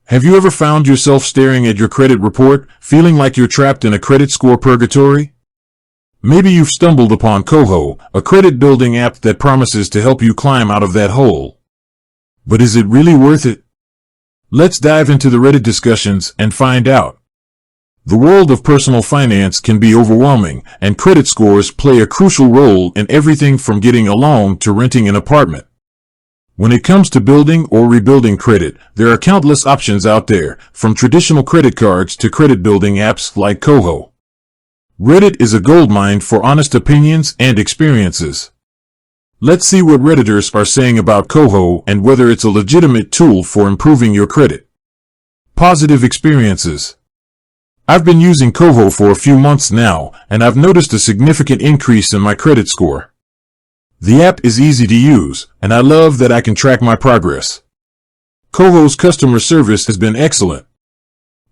Have you ever found yourself staring at your credit report, feeling like you're trapped in a credit score purgatory? Maybe you've stumbled upon Koho, a credit building app that promises to help you climb out of that hole. But is it really worth it? Let's dive into the Reddit discussions and find out. The world of personal finance can be overwhelming, and credit scores play a crucial role in everything from getting a loan to renting an apartment. When it comes to building or rebuilding credit, there are countless options out there, from traditional credit cards to credit building apps like Koho. Reddit is a goldmine for honest opinions and experiences. Let's see what Redditors are saying about Koho and whether it's a legitimate tool for improving your credit. Positive experiences. I've been using Koho for a few months now, and I've noticed a significant increase in my credit score. The app is easy to use, and I love that I can track my progress. Koho's customer service has been excellent.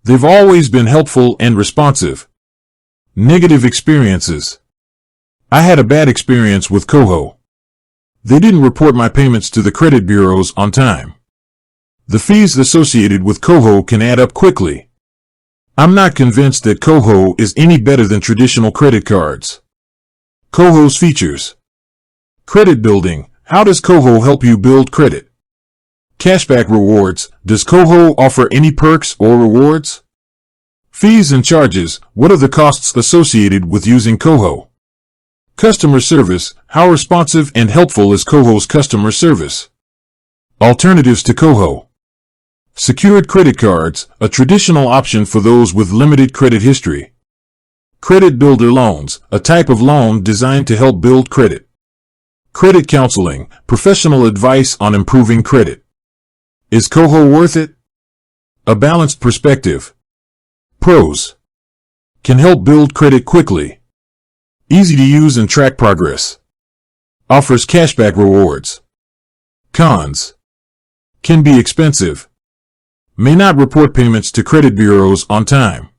They've always been helpful and responsive. Negative experiences. I had a bad experience with Koho. They didn't report my payments to the credit bureaus on time. The fees associated with Koho can add up quickly. I'm not convinced that Koho is any better than traditional credit cards. Koho's features. Credit building. How does Koho help you build credit? Cashback rewards. Does Koho offer any perks or rewards? Fees and charges. What are the costs associated with using Koho? Customer service. How responsive and helpful is Koho's customer service? Alternatives to Koho. Secured credit cards, a traditional option for those with limited credit history. Credit builder loans, a type of loan designed to help build credit. Credit counseling, professional advice on improving credit. Is Koho worth it? A balanced perspective. Pros. Can help build credit quickly. Easy to use and track progress. Offers cashback rewards. Cons. Can be expensive. May not report payments to credit bureaus on time.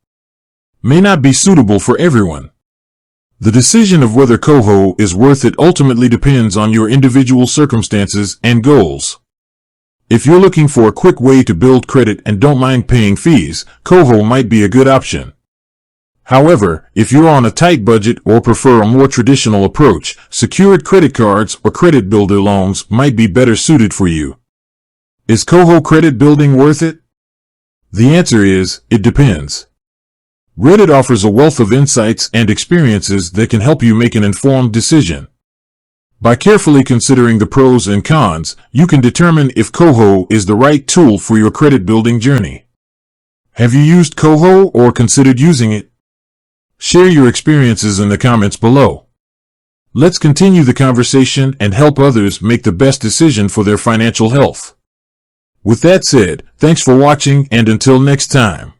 May not be suitable for everyone. The decision of whether Koho is worth it ultimately depends on your individual circumstances and goals. If you're looking for a quick way to build credit and don't mind paying fees, Koho might be a good option. However, if you're on a tight budget or prefer a more traditional approach, secured credit cards or credit builder loans might be better suited for you. Is Koho credit building worth it? The answer is, it depends. Reddit offers a wealth of insights and experiences that can help you make an informed decision. By carefully considering the pros and cons, you can determine if Koho is the right tool for your credit building journey. Have you used Koho or considered using it? Share your experiences in the comments below. Let's continue the conversation and help others make the best decision for their financial health. With that said, thanks for watching, and until next time.